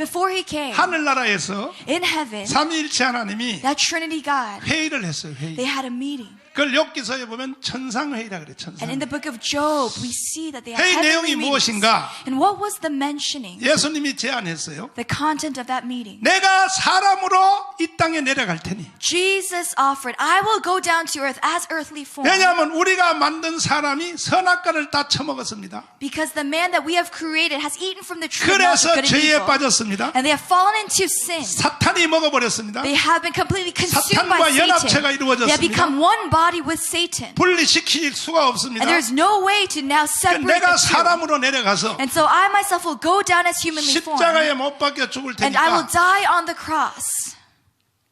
before he came, 하늘나라에서 in heaven, 삼위일체 하나님이 that Trinity God, 회의를 했어요. 회의. they had a meeting. 그걸 욥기서에 보면 천상회의라 그래. And in the book of Job, we see that they had 회의 heavenly 내용이 meetings. 무엇인가? And what was the mentioning? 예수님이 제안했어요. The content of that meeting. 내가 사람으로 이 땅에 내려갈 테니. Jesus offered, I will go down to earth as earthly form. 왜냐하면 우리가 만든 사람이 선악과를 다 처먹었습니다. Because the man that we have created has eaten from the tree of knowledge 그래서 of good and 죄에 evil. 빠졌습니다. And they have fallen into sin. 사탄이 먹어버렸습니다. They have been completely consumed 사탄과 by 연합체가 Satan. They have 이루어졌습니다. become one body with Satan. 분리시킬 수가 없습니다. And there's no way to now separate 내가 the two. 사람으로 내려가서 And so I myself will go down as humanly formed. 십자가에 못 박혀 죽을 And I will 테니까 die on the cross.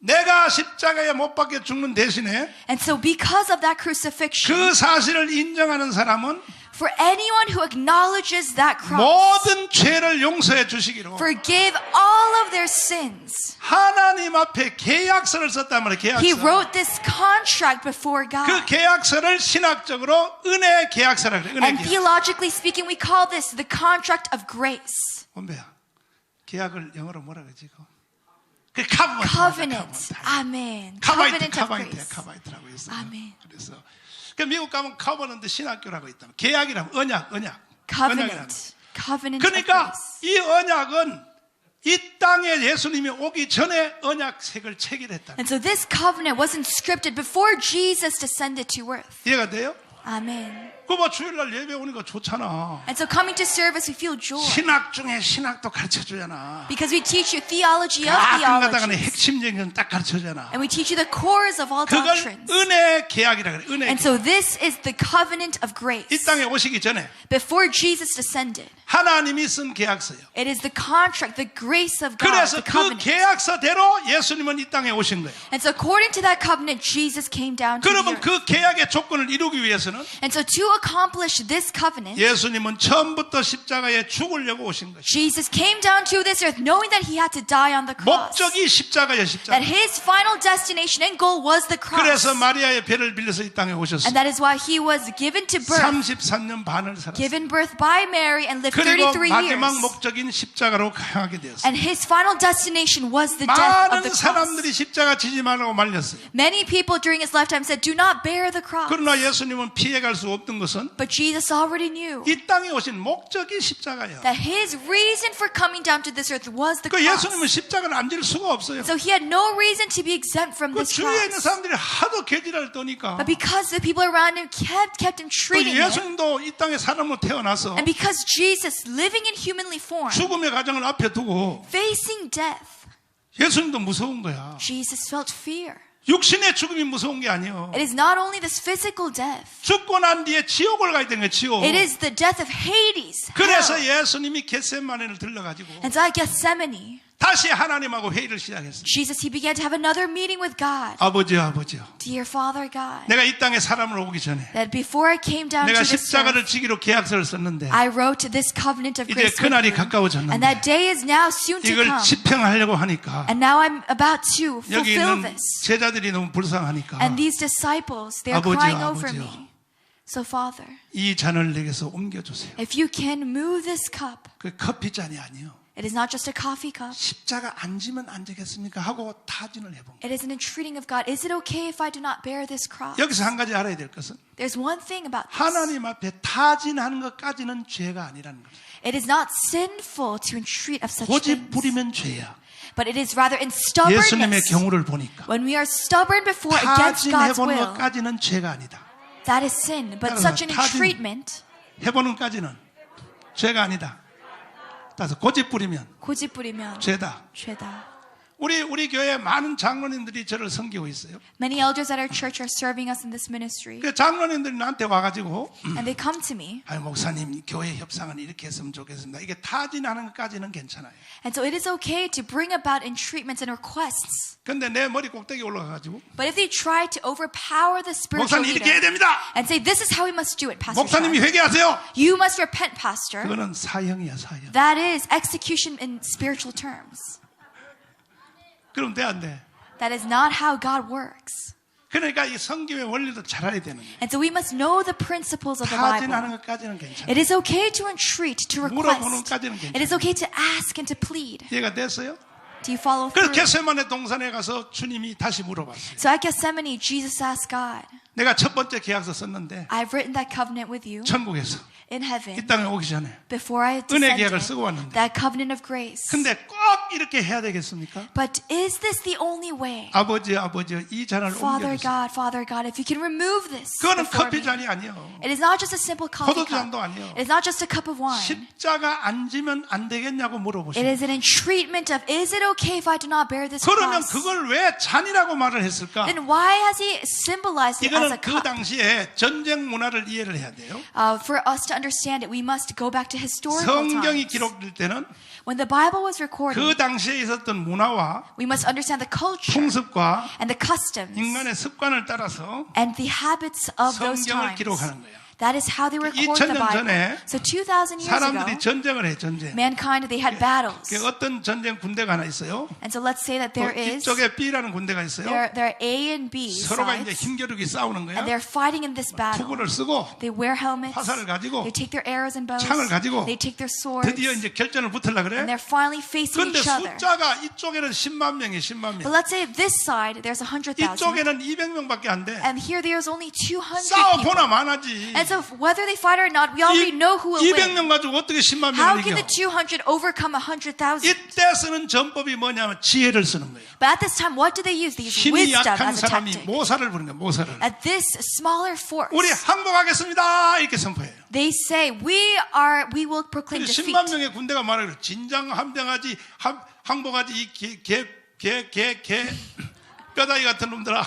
내가 십자가에 못 박혀 죽는 대신에 And so because of that crucifixion, 그 사실을 인정하는 사람은 for anyone who acknowledges that cross, 모든 죄를 용서해 주시기로 forgive all of their sins. 하나님 앞에 계약서를 썼단 말이에요. He 계약서. wrote this contract before 그 God. 계약서를 신학적으로 은혜 계약서라 그래요. 은혜 And 계약. theologically speaking, we call this the contract of grace. 원배야. 계약을 영어로 뭐라 그러지? 그 Covenant. Amen. Covenant of grace. 카바이트라고 있어요. 아멘. 그래서 그 미국 가면 커버넌트 신학교라고 있다. 계약이라면 언약. Covenant. Covenant of 그러니까 grace. 이 언약은 이 땅에 예수님이 오기 전에 언약책을 체결했다. And so this covenant wasn't scripted before Jesus descended to earth. 이해가 돼요? Amen. 그 뭐 주일날 예배 오니까 좋잖아. And so coming to service, we feel joy. 신학 중에 신학도 가르쳐 주잖아. Because we teach you theology of 가끔 가다가는 theologies. 핵심적인 건 딱 가르쳐 주잖아. And we teach you the cores of all 그걸 doctrines. 은혜 계약이라 그래. 은혜 And 계약. so this is the covenant of grace. 이 땅에 오시기 전에 Before Jesus descended, 하나님이 쓴 계약서예요. it is the contract, the grace of God, 그래서 the 그 covenant. 계약서대로 예수님은 이 땅에 오신 거예요. And so according to that covenant, Jesus came down to the 그러면 earth. 그 계약의 조건을 이루기 위해서는 And so to accomplish this covenant, 예수님은 처음부터 십자가에 죽으려고 오신 것이죠. Jesus came down to this earth knowing that he had to die on the cross. 목적이 십자가예요, 십자가. That his final destination and goal was the cross. 그래서 마리아의 배를 빌려서 이 땅에 오셨어요. And that is why he was given to birth, 33년 반을 살았어요. given birth by Mary and lived 그리고 33 마지막 years. 목적인 십자가로 향하게 되었어요. And his final destination was the death of 많은 the cross. 사람들이 십자가 지지 말라고 말렸어요. Many people during his lifetime said, do not bear the cross. 그러나 예수님은 피해갈 수 없던 것은 But Jesus already knew 이 땅에 오신 목적이 십자가예요. that his reason for coming down to this earth was the 그 cross. 예수님은 십자가를 안 질 수가 없어요. So he had no reason to be exempt from 그 this 주위에 있는 cross. 사람들이 하도 개지랄 떠니까 But because the people around him kept him 또 treating him, 예수님도 이 땅에 사람으로 태어나서 and because Jesus, living in humanly form, 죽음의 가정을 앞에 두고 facing death, 예수님도 무서운 거야. Jesus felt fear. 육신의 죽음이 무서운 게 아니에요. It is not only this physical death, 죽고 난 뒤에 지옥을 가야 되는 거예요. 지옥. it is the death of Hades, 그래서 hell. 예수님이 겟세마네를 들러가지고 And so at Gethsemane, 다시 하나님하고 회의를 시작했어요. Jesus, he began to have another meeting with God. 아버지요. Dear Father God, 내가 이 땅에 사람으로 오기 전에 that before I came down to 내가 this 십자가를 earth, 지기로 계약서를 썼는데 I wrote this covenant of 이제 grace with 그날이 you. 가까워졌는데 And that day is now soon to 이걸 come. 집행하려고 하니까 And now I'm about to 여기 fulfill 있는 this. 제자들이 너무 불쌍하니까 And these disciples, they are 아버지요, crying over 아버지요. me. So Father, 이 잔을 내게서 옮겨주세요. if you can move this cup, 그 커피잔이 아니요. it is not just a coffee cup. 십자가 앉으면 안 되겠습니까? 하고 타진을 해본 거예요. It is an entreating of God. Is it okay if I do not bear this cross? 여기서 한 가지 알아야 될 것은 There's one thing about this. 하나님 앞에 타진하는 것까지는 죄가 아니라는 거예요. It is not sinful to entreat of such 고집 things. 부리면 죄야. But it is rather in 예수님의 stubbornness. 경우를 보니까 When we are stubborn before against God's 타진해보는 will, 것까지는 죄가 아니다. that is sin. But 따라서 such an 타진- entreatment, 해보는 것까지는 죄가 아니다. 따라서 고집 부리면 고집 부리면 죄다. 죄다. 우리 교회 많은 장로님들이 저를 섬기고 있어요. Many elders at our church are serving us in this ministry. 그 장로님들이 나한테 와가지고 And they come to me. 아니 목사님 교회 협상은 이렇게 했으면 좋겠습니다. 이게 타진하는 것까지는 괜찮아요. And so it is okay to bring about entreatments and requests. 근데 내 머리 꼭대기 올라가가지고 But if they try to overpower the spiritual 목사님 이렇게 해야 leader 됩니다. and say, this is how we must do it, Pastor 목사님이 Sean. 회개하세요. You must repent, Pastor. 그거는 사형이야 사형. That is execution in spiritual terms. 그럼 돼 안 돼? That is not how God works. 그러니까 이 성경의 원리도 잘 알아야 되는 거예요. And so we must know the principles of the 타진하는 Bible. 것까지는 괜찮아요. It is okay to entreat, to 물어보는 request. 것까지는 It is 괜찮아요. okay to ask and to plead. 이해가 됐어요? Do you follow 그래서 through? 겟세마네 동산에 가서 주님이 다시 물어봤어요. So at Gethsemane, Jesus asked God, 내가 첫 번째 계약서 썼는데 I've written that covenant with you 천국에서 in 이 heaven 땅에 오기 전에 before I 은혜 계약을 descended, 쓰고 왔는데 that covenant of grace. 근데 꼭 이렇게 해야 되겠습니까? But is this the only way? 아버지 이 잔을 옮겨주세요. Father God, if you can remove this 그거는 before 커피 me. 잔이 아니에요. It is not just a simple coffee cup. 포도주잔도 아니에요. It is not just a cup of wine. 십자가 안 지면 안 되겠냐고 It 물어보시면 is an entreatment of, is it okay if I do not bear this 그러면 cross? 그걸 왜 잔이라고 말을 했을까? Then why has he symbolized it as a 이거는 그 cup? 당시에 전쟁 문화를 이해를 해야 돼요. For us to understand it, we must go back to historical 성경이 times. 기록될 때는 When the Bible was recorded, 그 당시에 있었던 문화와 we must understand the culture 풍습과 and the customs 인간의 습관을 따라서 and the habits of those 성경을 times. 기록하는 거예요. That is how they record the 2000년 Bible. 전에 So 2,000 years 사람들이 ago, 전쟁을 해 전쟁. mankind, they had battles. 그 어떤 전쟁 군대가 하나 있어요. And so let's say that 또 there is, 이쪽에 B라는 군대가 있어요. there are A and B 서로가 이제 sides, 힘겨루기 싸우는 거야. and they're fighting in this battle. 투구를 쓰고 They wear helmets, 화살을 가지고 they take their arrows and bows, 창을 가지고 they take their swords, 드디어 이제 결전을 붙으려 그래. and they're finally facing 그런데 each other. 숫자가 이쪽에는 10만 명이 10만 But 명. let's say this side, there's 100,000, 이쪽에는 200명밖에 안 돼. and here there's only 200 싸워 people. 보나 마나지. And so whether they fight or not, we already know who will win. 200명 가지고 어떻게 10만 How 명을 can 이겨? the 200 overcome 100,000? 이때 쓰는 전법이 뭐냐면 지혜를 쓰는 거예요. But at this time, what do they use? They use 힘이 wisdom 약한 as a 사람이 tactic. 모사를 부르는 거예요. 모사를. At this smaller force, 우리 항복하겠습니다 이렇게 선포해요. they say, we will proclaim 근데 defeat. 10만 명의 군대가 말하기로 진장 함정하지 항복하지 이 개 뼈다귀 같은 놈들아.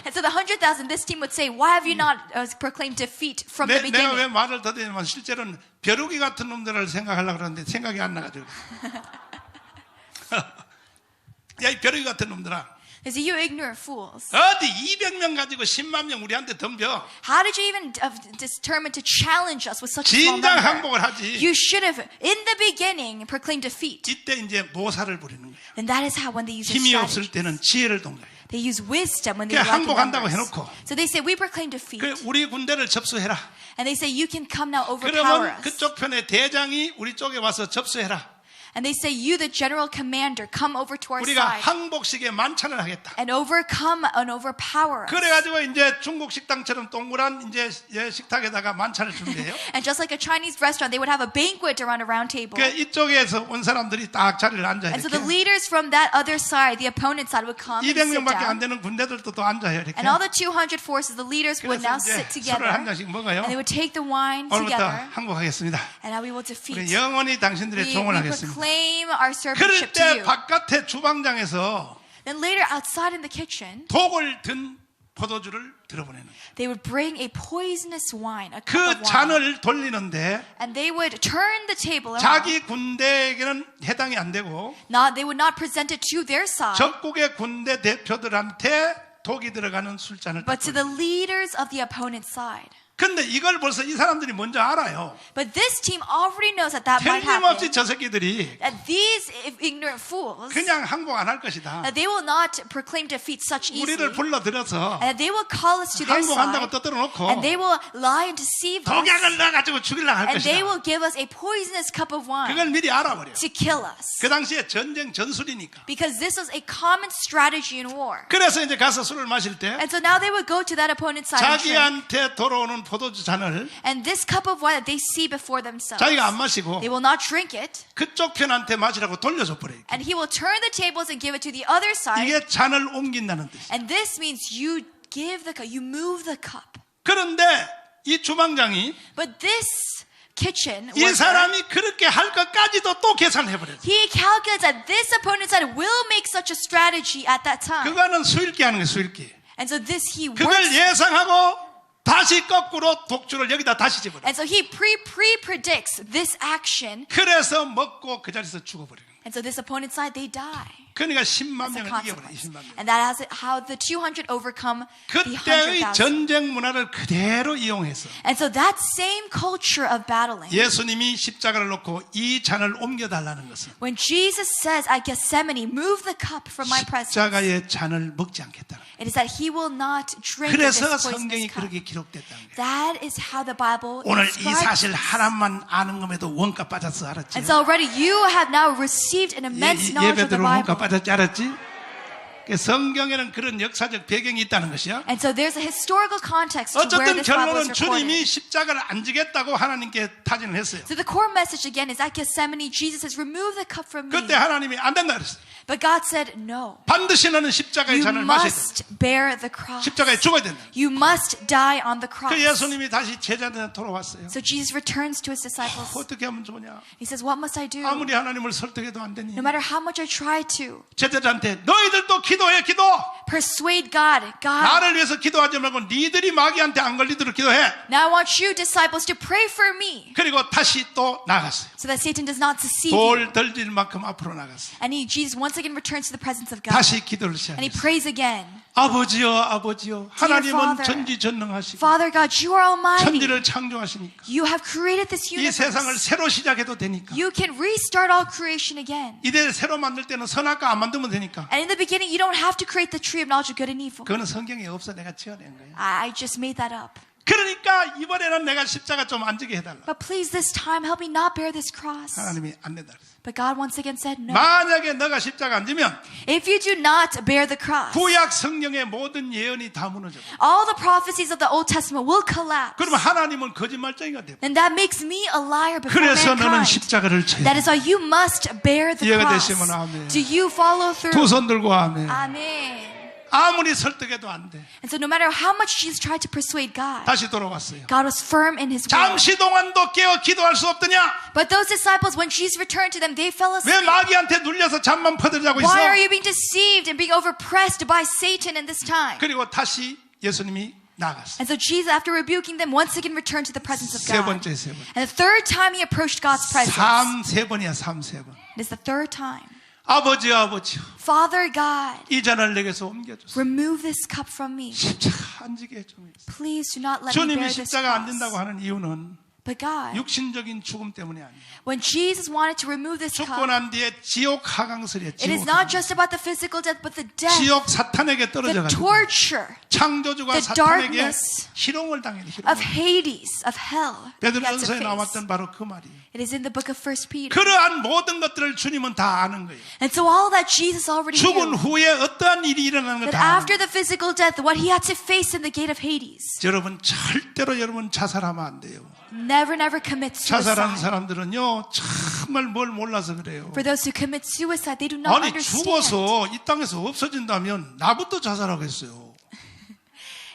And so the 100,000, this team would say, why have you not proclaimed defeat from the 내가 왜 beginning? 말을 더듬으면 실제로는 벼룩이 같은 놈들을 생각하려고 그러는데 생각이 안 나가지고. 야, 이 벼룩이 같은 놈들아. They say, you ignorant fools. 어디 200명 가지고 10만 명 우리한테 덤벼. How did you even determine to challenge us with such a small 진작 number? 항복을 하지. You should have, in the beginning, proclaimed defeat. 이때 이제 모사를 부리는 거예요. And that is how when they use their 힘이 strategy. 없을 때는 지혜를 동거해요. They use wisdom when they 그냥 lack in 항복한다고 numbers. 해놓고. So they say, we proclaim defeat. 그 우리 군대를 접수해라. And they say, you can come now overpower 그러면 us. 그쪽 편의 대장이 우리 쪽에 와서 접수해라. And they say, you, the general commander, come over to our 우리가 side 항복식에 만찬을 하겠다. and overcome and overpower us. 그래가지고 이제 중국 식당처럼 동그란 이제 식탁에다가 만찬을 준비해요. And just like a Chinese restaurant, they would have a banquet around a round table. 그 이쪽에서 온 사람들이 딱 자리를 앉아요. And so the 이렇게. leaders from that other side, the opponent side, would come and sit 200명밖에 안 down. 되는 군대들도 또 앉아요. 이렇게. And all the 200 forces, the leaders would 그래서 now 이제 sit 술을 한 together. 잔씩 먹어요. And they would take the wine 오늘부터 together. 항복하겠습니다. And now we will 우리 defeat. 영원히 당신들의 We 종을하겠습니다. proclaim our 그럴 servantship to 때 you. 바깥에 주방장에서 Then later, outside in the kitchen, 독을 든 포도주를 들어보내는 거예요. they would bring a poisonous wine, a cup 그 of wine. 잔을 돌리는데 And they would turn the table around. 자기 군대에게는 해당이 안 되고 They would not present it to their side, 적국의 군대 대표들한테 독이 들어가는 술잔을 but to the 딱 leaders of the opponent's side. 근데 이걸 벌써 이 사람들이 먼저 알아요. But this team already knows that that might 틀림없이 happen. 저 새끼들이 That these ignorant fools, 그냥 항복 안 할 것이다. that they will not proclaim defeat such easily. 우리를 불러들여서 And that they will call us to their 항복한다고 side. 떠들어 놓고 And they will lie and deceive us. 독약을 넣어가지고 죽이려고 할 And they 것이다. will give us a poisonous cup of wine 그걸 미리 알아버려. to kill us. 그 당시에 전쟁 전술이니까. Because this was a common strategy in war. 그래서 이제 가서 술을 마실 때 And so now they would go to that opponent's side and drink. 자기한테 돌아오는 포도주 잔을 And this cup of wine that they see before themselves, 자기가 안 마시고 they will not drink it. 그쪽 편한테 마시라고 돌려줘 버려요. And he will turn the tables and give it to the other side. 이게 잔을 옮긴다는 뜻이에요. And this means you give the cup, you move the cup. 그런데 이 주방장이 But this kitchen 이 worker, 사람이 그렇게 할 것까지도 또 계산을 해버렸어요. he calculates that this opponent's side will make such a strategy at that time. 그거는 수일기 하는 거예요. 수일기. And so this he 그걸 works. 예상하고 다시 거꾸로 독주를 여기다 다시 집어넣어요. And so he pre-predicts this action. 그래서 먹고 그 자리에서 죽어버려요. And so this opponent's side, they die. 그러니까 10만 As a 명을 이겨버려. consequence. 20만 명. And that is how the 200 overcome the 그때의 100,000. 전쟁 문화를 그대로 이용해서 And so that same culture of battling, 예수님이 십자가를 놓고 이 잔을 옮겨달라는 것은 when Jesus says at Gethsemane, move the cup from my presence, 십자가의 잔을 먹지 않겠다는 거예요. it is that he will not drink of 그래서 this 성경이 poisonous cup. 그렇게 기록됐다는 거예요. That is how the Bible 오늘 이 describes 사실 this. 하나만 아는 것에도 원가 빠졌어, 알았지? And so already you have now received an immense knowledge of the 예배대로 원가 Bible. 빠졌지, 알았지? 성경에는 그런 역사적 배경이 있다는 것이야. And so there's a historical context to where 어쨌든 this Bible 결론은 is recorded. 주님이 십자가를 안 지겠다고 하나님께 타진을 했어요. So the core message again is at Gethsemane, Jesus says, remove the cup from me. 그때 하나님이 안 된다 그랬어요. But God said, no. 반드시 너는 십자가의 You 잔을 마셔야 된다. must bear the cross. 십자가에 죽어야 된다. You must die on the cross. 그 예수님이 다시 제자들한테 돌아왔어요. So Jesus returns to his disciples. 어떻게 하면 좋냐? He says, what must I do? 아무리 하나님을 설득해도 안 되니. No matter how much I try to 제자들한테 너희들도 기도해, 기도. persuade God, God, 나를 위해서 기도하지 말고 니들이 마귀한테 안 걸리도록 기도해. now I want you disciples to pray for me 그리고 다시 또 나갔어요. so that Satan does not deceive you. 돌 던질 만큼 앞으로 나갔어요. And Jesus once again returns to the presence of God. 다시 기도를 And he 시작했어요. prays again. 아버지여, 아버지여, 하나님은 Father, 전지전능하시고 Father God, you are almighty. 천지를 창조하시니까 You have created this 이 세상을 universe. 새로 시작해도 되니까 You can restart all creation again. 이대를 새로 만들 때는 선악과 안 만들면 되니까 And in the beginning, you don't have to create the tree of knowledge of good and evil. 그거는 성경에 없어. 내가 지어낸 거예요. I just made that up. 그러니까 이번에는 내가 십자가 좀 안 지게 해달라. But please, this time, help me not bear this cross. 하나님이 안 된다 그랬어요. But God once again said no. 만약에 너가 십자가 안 지면 If you do not bear the cross, 구약 성경의 모든 예언이 다 무너져. all the prophecies of the Old Testament will collapse. 그러면 하나님은 거짓말쟁이가 돼. And that makes me a liar before 그래서 너는 mankind. 십자가를 쳐야 That 돼. is why you must bear the 이해가 cross. 되시면 아멘. Do you follow through? 두 손 들고 아멘. Amen. 아무리 설득해도 안 돼. And so no matter how much Jesus tried to persuade God, 다시 돌아왔어요. God was firm in his word. 잠시 동안도 깨어 기도할 수 없더냐? But those disciples, when Jesus returned to them, they fell 왜 asleep. 마귀한테 눌려서 잠만 퍼들자고 있어? Why are you being deceived and being overpressed by Satan in this time? 그리고 다시 예수님이 나갔어요. And so Jesus, after rebuking them, once again returned to the presence of 세 God. 번째, 세 번. And the third time he approached God's presence. 세 번이야, 세 번. It is the third time. 아버지, 아버지, Father God, 이 잔을 내게서 옮겨주세요. remove this cup from me. 십자가 안 지게 좀 해주세요. Please do not let me 주님이 bear this 십자가 안 된다고 cross. 하는 이유는 But God, 육신적인 죽음 때문이 아니에요. when Jesus wanted to remove this 죽고 cup, 난 뒤에 지옥 하강설이에요. it is 지옥, not just about the physical death, but the death, 지옥 사탄에게 the 떨어져가지고 torture 창조주가 the 사탄에게 darkness 희롱을 당해요. of 희롱을. Hades, of hell. he had to 베드로전서에 face. 나왔던 바로 그 말이에요. It is in the book of 1 Peter. 그러한 모든 것들을 주님은 다 아는 거예요. And so all that Jesus already 죽은 knew, 후에 어떠한 일이 일어나는 걸 that 다 아는 after 거예요. the physical death, what he had to face in the gate of Hades. 여러분 절대로 여러분 자살하면 안 돼요. Never, never commit 자살하는 suicide. 사람들은요 정말 뭘 몰라서 그래요. For those who commit suicide, they do not 아니 understand. 죽어서 이 땅에서 없어진다면 나부터 자살하겠어요.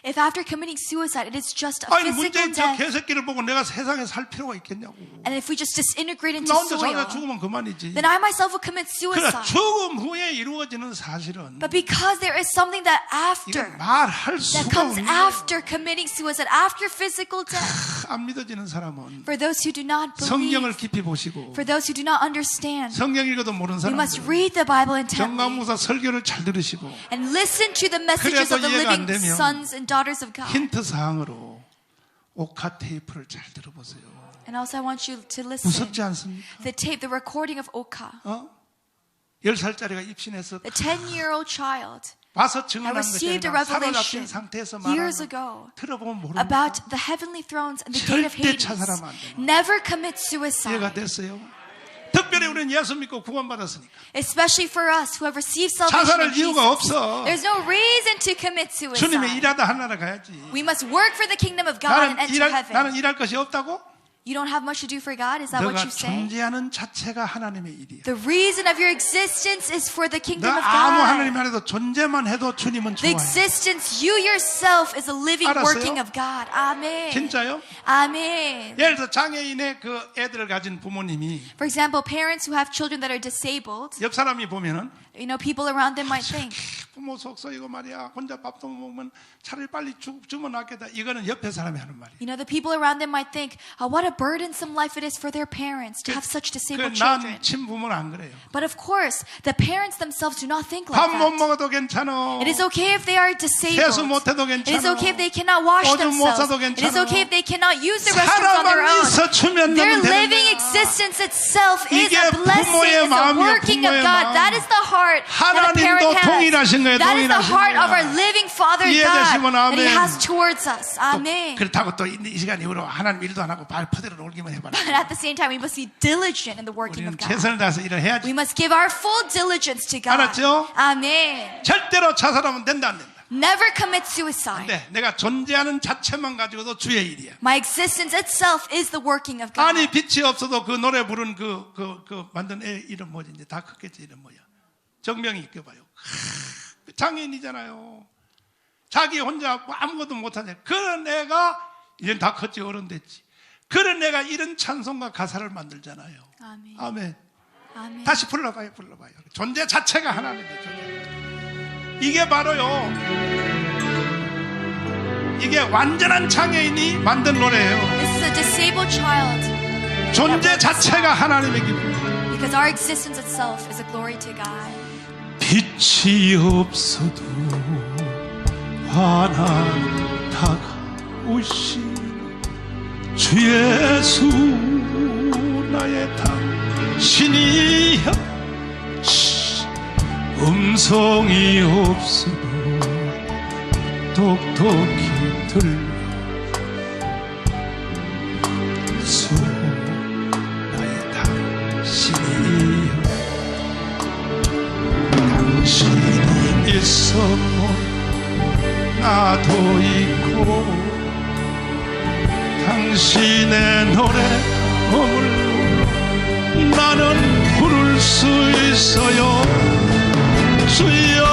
If after committing suicide, it is just a 아니 physical 문재인 저 death, 개새끼를 보고 내가 세상에 살 필요가 있겠냐고. and if we just disintegrate into 나 혼자 soil, 살다 죽으면 그만이지. then I myself will commit 그러나 suicide. 죽음 후에 이루어지는 사실은 But because there is something that 이건 after, 말할 that 수가 comes 없는 거예요. after committing suicide, after physical death, 안 믿어지는 사람은 for those who do not 성경을 believe, 깊이 보시고 for those who do not understand, 성경 읽어도 모르는 we must 사람들 read the Bible intently 정강무사 설교를 잘 들으시고 and listen to the messages 그래도 of the 이해가 안 living 되면 sons and daughters of God. 힌트 사항으로 오카 테이프를 잘 들어보세요. And also I want you to listen. 무섭지 않습니까? The tape, the recording of Oka, 10살짜리가 입신해서 the 10-year-old child 와서 I 증언한 received a 것이 아니라 revelation 사로잡힌 상태에서 years 말하는 ago 들어보면 모릅니다. about the heavenly thrones and the gate of 절대 Hades. 자살하면 안 돼요. Never commit 이해가 suicide. 됐어요? 특별히 우리는 예수 믿고 구원받았으니까 Especially for us who have received salvation in 자살할 Jesus. 이유가 없어. There's no reason to commit 주님의 suicide. 일하다 하나라 가야지. We must work for the kingdom of God and enter heaven. 나는 일할 것이 없다고? You don't have much to do for God? Is that what 너가 you say? 존재하는 자체가 하나님의 일이야. The reason of your existence is for the 너 kingdom of 아무 하나님 God. 안 해도 존재만 해도 주님은 The 좋아해. existence, you yourself is a living 알았어요? working of God. Amen. 진짜요? Amen. 예를 들어 장애인의 그 애들을 가진 부모님이 For example, parents who have children that are disabled, 옆 사람이 보면은 you know, people around them might think, 부모 속썩이고 말이야 혼자 밥도 못 먹으면 차라리 빨리 죽으면 낫겠다. 이거는 옆에 사람이 하는 말이에요. You know, the people around them might think, what a burdensome life it is for their parents to have such disabled children. 난 친부모는 안 그래요. But of course, the parents themselves do not think like 밥 못 that. 먹어도 괜찮아. It is okay if they are 세수 disabled. 못해도 It is 괜찮아. okay if they cannot wash 오줌 못 싸도 themselves. It is 괜찮아. okay if they cannot use the restrooms on their 사람만 own. 있어주면 Their 되는 living 거야. existence itself is 이게 a blessing, 부모의 is a 마음이야, working of 부모의 God. 마음. That is the heart that a 하나님도 parent 동일하신 거예요, has. That is the 동일하신 heart of 거야. our living Father 이해되시면 God that He 아멘. has towards us. Amen. 그렇다고 또 이 시간 이후로 하나님 일도 안 하고 발 퍼대로 놀기만 해봐라. But at the same time, we must be diligent in the working 우리는 of God. 최선을 다해서 일을 해야지. We must give our full diligence to God. 알았죠? Amen. 절대로 자살하면 된다 안 된다. Never commit suicide. 근데 내가 존재하는 자체만 가지고도 주의 일이야. My existence itself is the working of God. 아니 빛이 없어도 그 노래 부른 그 만든 애 이름 뭐지? 이제 다 컸겠지. 이름 뭐야? 정명이 있겨봐요. 장애인이잖아요. 자기 혼자 아무것도 못하냐. 그런 애가 이제 다 컸지, 어른 됐지. 그런 애가 이런 찬송과 가사를 만들잖아요. 아멘. 아멘. 아멘. 다시 불러봐요. 존재 자체가 하나님이에요. 존재. 이게 바로요. 이게 완전한 장애인이 만든 노래예요. This is a disabled child. 존재 자체가 하나님의 기쁨. Because our existence itself is a glory to God. 빛이 없어도 환한 다가오시 주 예수 나의 당신이야. 음성이 없어도 똑똑히 들려 예수 나의 당신이야. 당신이 있었고 나도 있고 당신의 노래 머물러 나는 부를 수 있어요. 주여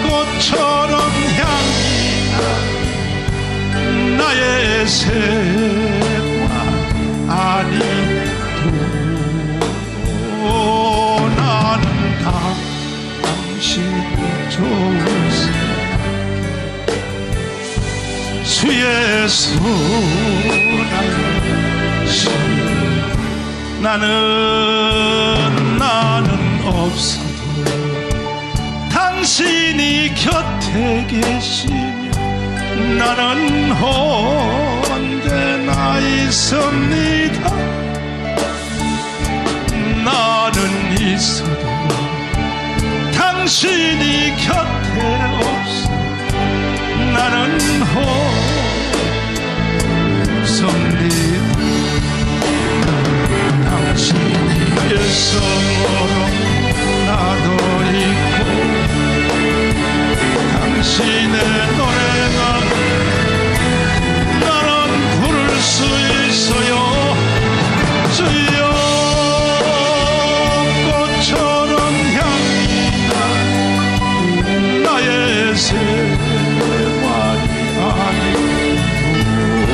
꽃처럼 향기 나 나의 생활 아니도 나는 당신 좋으시 주의 손 나는 없어도 당신이 곁에 계시며 나는 언제나 있습니다. 나는 있어도 당신이 곁에 없어 나는 없습니다. 당신이 있어도 나도 있고 당신의 노래가 나는 부를 수 있어요. 주여 꽃처럼 향기 나의 생활이 아니고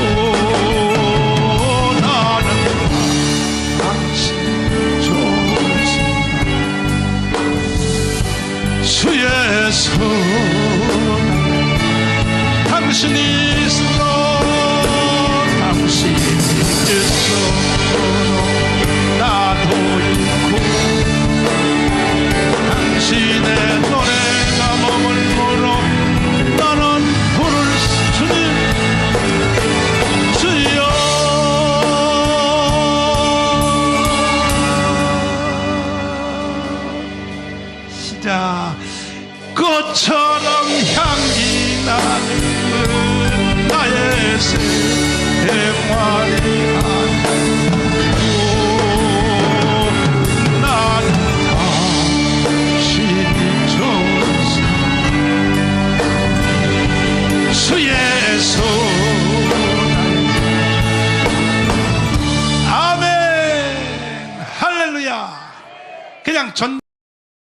나는 당신 좋으시다. 주의 손 당신이 있어 당신이 있어 나도 있고 당신의 노래가 머물므로 나는 부를 주님 주여 시작 꽃처럼 향기 나는 나의 생활이 아니고 나는 당신이 좋으시 주의 손 아멘 할렐루야. 그냥